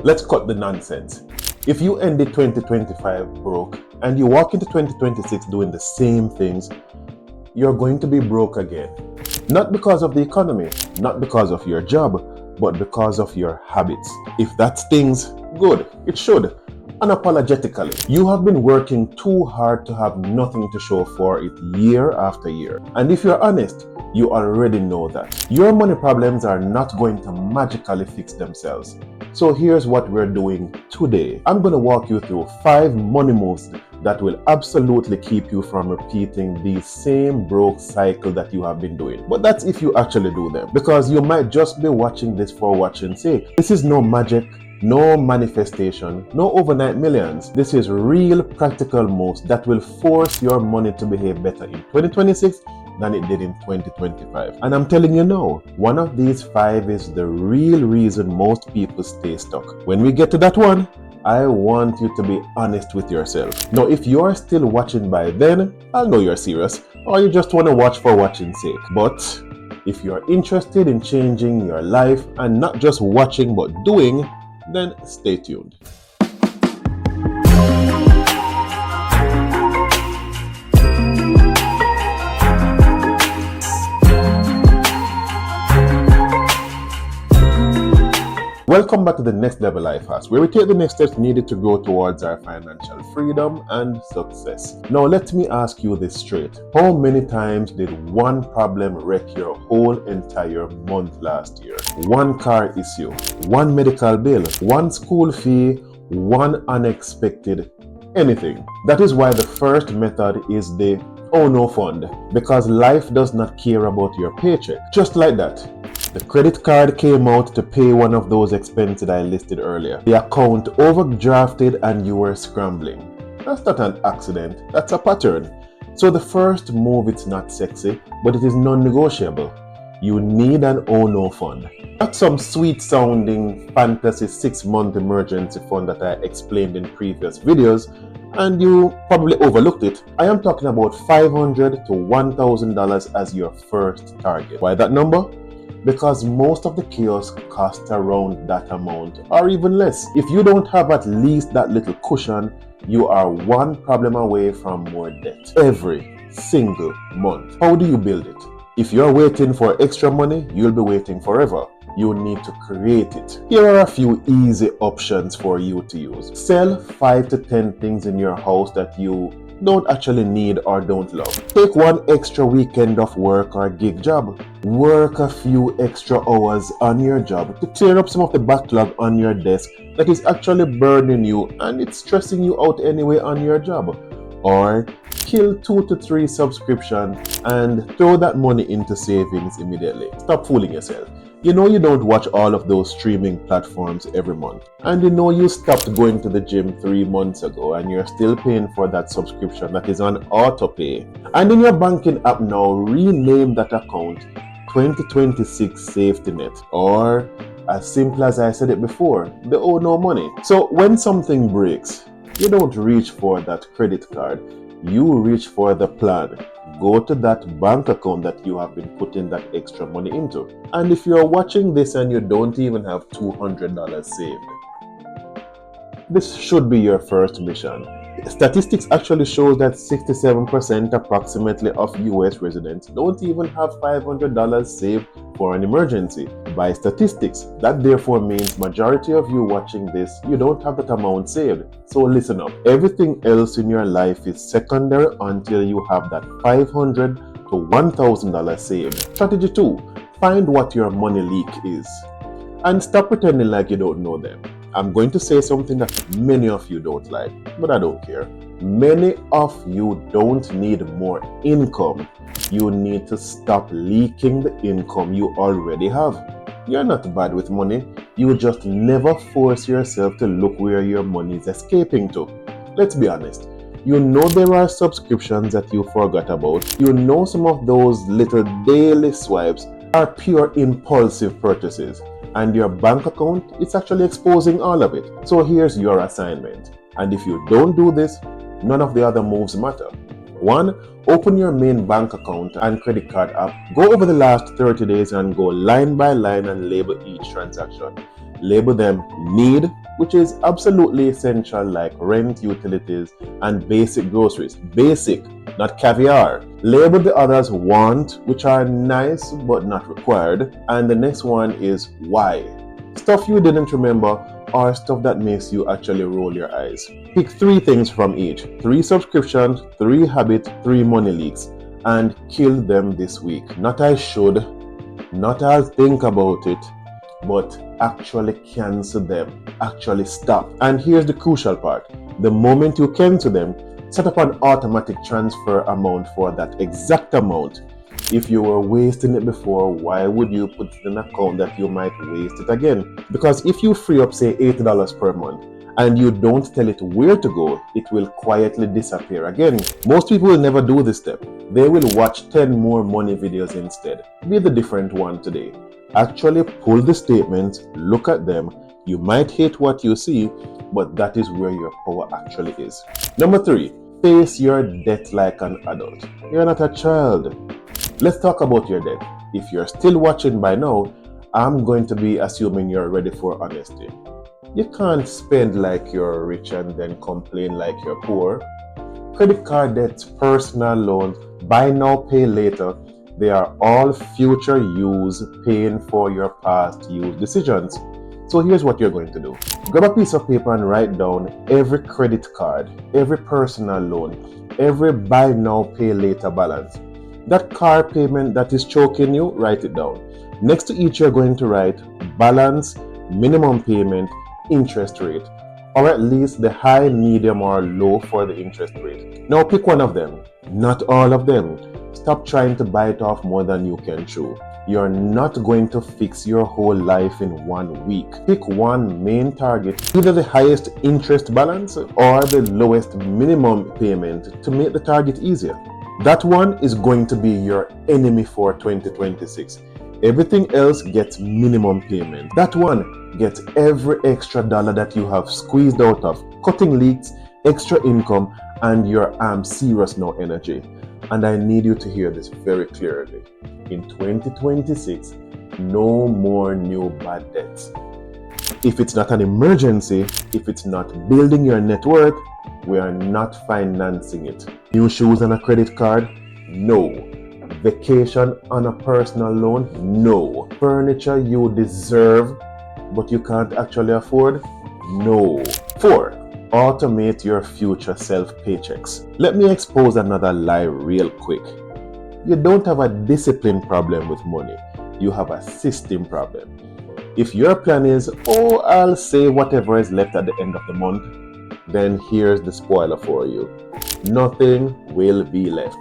Let's cut the nonsense. If you ended 2025 broke and you walk into 2026 doing the same things, you're going to be broke again. Not because of the economy, not because of your job, but because of your habits. If that stings, good, it should. Unapologetically, you have been working too hard to have nothing to show for it year after year. And if you're honest, you already know that. Your money problems are not going to magically fix themselves. So here's what we're doing today. I'm going to walk you through 5 money moves that will absolutely keep you from repeating the same broke cycle that you have been doing. But that's if you actually do them, because you might just be watching this for watching's sake. This is no magic, no manifestation, no overnight millions. This is real practical moves that will force your money to behave better in 2026 than it did in 2025. And I'm telling you now, one of these 5 is the real reason most people stay stuck. When we get to that one, I want you to be honest with yourself. Now, if you're still watching by then, I'll know you're serious, or you just want to watch for watching's sake. But if you're interested in changing your life and not just watching but doing, then stay tuned. Welcome back to the Next Level Life Hacks, where we take the next steps needed to grow towards our financial freedom and success. Now, let me ask you this straight. How many times did one problem wreck your whole entire month last year? One car issue, one medical bill, one school fee, one unexpected anything. That is why the first method is the oh no fund, because life does not care about your paycheck. Just like that, the credit card came out to pay one of those expenses I listed earlier. The account overdrafted and you were scrambling. That's not an accident, that's a pattern. So the first move, it's not sexy, but it is non-negotiable. You need an oh no fund. Not some sweet sounding fantasy 6-month emergency fund that I explained in previous videos and you probably overlooked it. I am talking about $500 to $1,000 as your first target. Why that number? Because most of the chaos costs around that amount or even less. If you don't have at least that little cushion, you are one problem away from more debt every single month. How do you build it? If you're waiting for extra money, you'll be waiting forever. You need to create it. Here are a few easy options for you to use. Sell 5 to 10 things in your house that you don't actually need or don't love. Take one extra weekend off work or gig job. Work a few extra hours on your job to clear up some of the backlog on your desk that is actually burdening you and it's stressing you out anyway on your job. Or kill 2 to 3 subscriptions and throw that money into savings immediately. Stop fooling yourself. You know you don't watch all of those streaming platforms every month. And you know you stopped going to the gym 3 months ago and you're still paying for that subscription that is on auto pay. And in your banking app now, rename that account 2026 Safety Net, or as simple as I said it before, the oh no money. So when something breaks, you don't reach for that credit card, you reach for the plan. Go to that bank account that you have been putting that extra money into. And if you're watching this and you don't even have $200 saved, this should be your first mission. Statistics actually shows that 67% approximately of US residents don't even have $500 saved for an emergency. By statistics, that therefore means majority of you watching this, you don't have that amount saved. So listen up. Everything else in your life is secondary until you have that $500 to $1,000 saved. Strategy 2, find what your money leak is. And stop pretending like you don't know them. I'm going to say something that many of you don't like, but I don't care. Many of you don't need more income. You need to stop leaking the income you already have. You're not bad with money. You just never force yourself to look where your money is escaping to. Let's be honest. You know there are subscriptions that you forgot about. You know some of those little daily swipes are pure impulsive purchases. And your bank account, it's actually exposing all of it. So here's your assignment. And if you don't do this, none of the other moves matter. 1, open your main bank account and credit card app. Go over the last 30 days and go line by line and label each transaction. Label them need, which is absolutely essential, like rent, utilities, and basic groceries. Basic, not caviar. Label the others want, which are nice but not required. And the next one is why. Stuff you didn't remember or stuff that makes you actually roll your eyes. Pick 3 things from each. 3 subscriptions, 3 habits, 3 money leaks. And kill them this week. Not I should, not I'll think about it, but actually cancel them. Actually stop. And here's the crucial part. The moment you cancel them, set up an automatic transfer amount for that exact amount. If you were wasting it before, why would you put it in an account that you might waste it again? Because if you free up, say, $80 per month, and you don't tell it where to go, it will quietly disappear again. Most people will never do this step. They will watch 10 more money videos instead. Be the different one today. Actually pull the statements, look at them. You might hate what you see, but that is where your power actually is. Number 3, face your debt like an adult. You're not a child. Let's talk about your debt. If you're still watching by now, I'm going to be assuming you're ready for honesty. You can't spend like you're rich and then complain like you're poor. Credit card debts, personal loans, buy now, pay later, they are all future use paying for your past use decisions. So here's what you're going to do. Grab a piece of paper and write down every credit card, every personal loan, every buy now, pay later balance. That car payment that is choking you, write it down. Next to each, you're going to write balance, minimum payment, interest rate, or at least the high, medium, or low for the interest rate. Now pick one of them, not all of them. Stop trying to bite off more than you can chew. You're not going to fix your whole life in 1 week. Pick one main target, either the highest interest balance or the lowest minimum payment to make the target easier. That one is going to be your enemy for 2026. Everything else gets minimum payment. That one gets every extra dollar that you have squeezed out of cutting leaks, extra income, and your I'm serious now energy. And I need you to hear this very clearly. In 2026, no more new bad debts. If it's not an emergency, if it's not building your net worth, we are not financing it. New shoes on a credit card? No. Vacation on a personal loan? No. Furniture you deserve but you can't actually afford? No. 4. Automate your future self paychecks. Let me expose another lie real quick. You don't have a discipline problem with money. You have a system problem. If your plan is, oh, I'll save whatever is left at the end of the month, then here's the spoiler for you. Nothing will be left.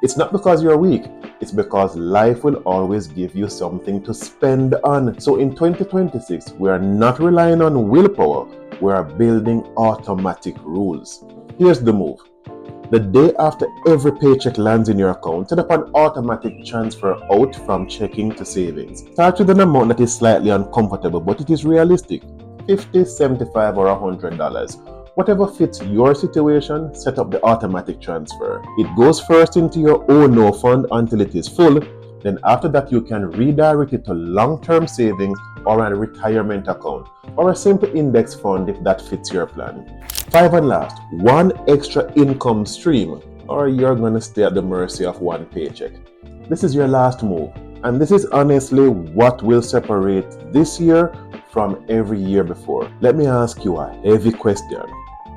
It's not because you're weak. It's because life will always give you something to spend on. So in 2026, we are not relying on willpower. We are building automatic rules. Here's the move. The day after every paycheck lands in your account, set up an automatic transfer out from checking to savings. Start with an amount that is slightly uncomfortable, but it is realistic. $50, $75, or $100. Whatever fits your situation, set up the automatic transfer. It goes first into your own no fund until it is full. Then after that, you can redirect it to long-term savings or a retirement account or a simple index fund if that fits your plan. 5 and last, one extra income stream, or you're going to stay at the mercy of one paycheck. This is your last move, and this is honestly what will separate this year from every year before. Let me ask you a heavy question.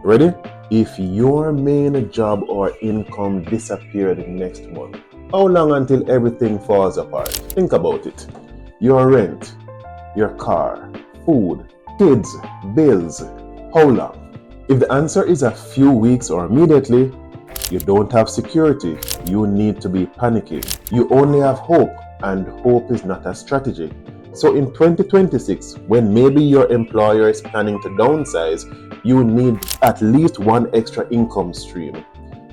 Ready? If your main job or income disappeared next month, how long until everything falls apart? Think about it. Your rent, your car, food, kids, bills. How long? If the answer is a few weeks or immediately, you don't have security. You need to be panicking. You only have hope, and hope is not a strategy. So in 2026, when maybe your employer is planning to downsize, you need at least one extra income stream.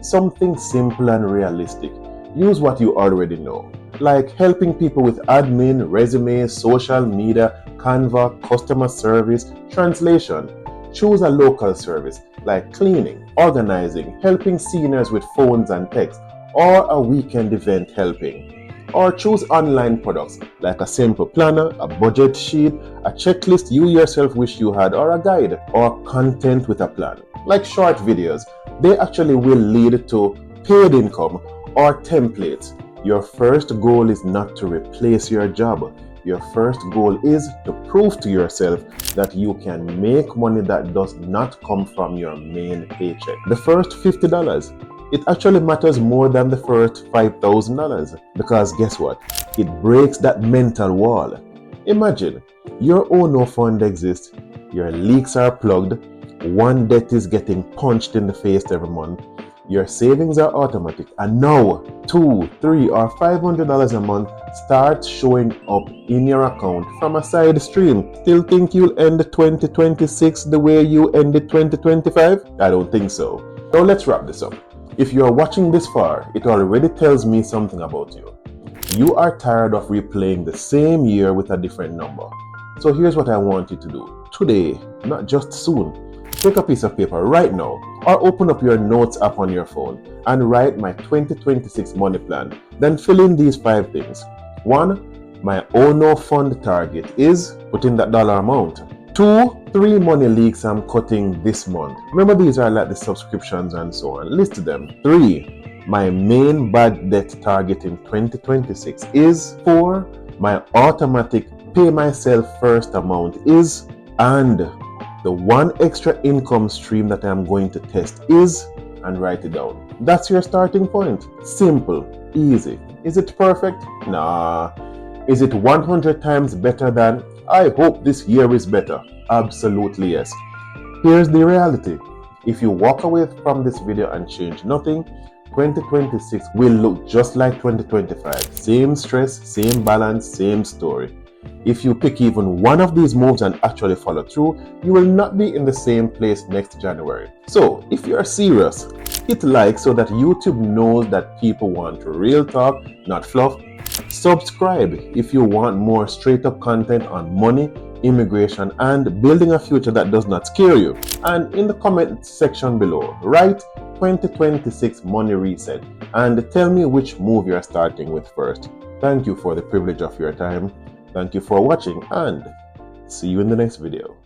Something simple and realistic. Use what you already know, like helping people with admin, resumes, social media, Canva, customer service, translation. Choose a local service like cleaning, organizing, helping seniors with phones and text, or a weekend event helping. or choose online products like a simple planner, a budget sheet, a checklist you yourself wish you had, or a guide, or content with a plan. Like short videos, they actually will lead to paid income or templates. Your first goal is not to replace your job. Your first goal is to prove to yourself that you can make money that does not come from your main paycheck. The first $50, it actually matters more than the first $5,000, because guess what? It breaks that mental wall. Imagine your own no fund exists, your leaks are plugged, one debt is getting punched in the face every month, your savings are automatic, and now $200, $300, or $500 a month starts showing up in your account from a side stream. Still think you'll end 2026 the way you ended 2025? I don't think so. Now let's wrap this up. If you are watching this far, it already tells me something about you. You are tired of replaying the same year with a different number. So here's what I want you to do. Today, not just soon. Take a piece of paper right now, or open up your notes app on your phone and write my 2026 money plan. Then fill in these 5 things. 1. My ONO fund target is, put in that dollar amount. 2. 3 money leaks I'm cutting this month. Remember, these are like the subscriptions and so on. List them. 3. My main bad debt target in 2026 is. 4. My automatic pay myself first amount is. And the one extra income stream that I'm going to test is, and write it down. That's your starting point. Simple, easy. Is it perfect? Nah. Is it 100 times better than, I hope this year is better? Absolutely yes. Here's the reality. If you walk away from this video and change nothing, 2026 will look just like 2025. Same stress, same balance, same story. If you pick even one of these moves and actually follow through, you will not be in the same place next January. So, if you are serious, hit like so that YouTube knows that people want real talk, not fluff. Subscribe if you want more straight up content on money, immigration, and building a future that does not scare you. And in the comment section below, write 2026 money reset and tell me which move you are starting with first. Thank you for the privilege of your time. Thank you for watching, and see you in the next video.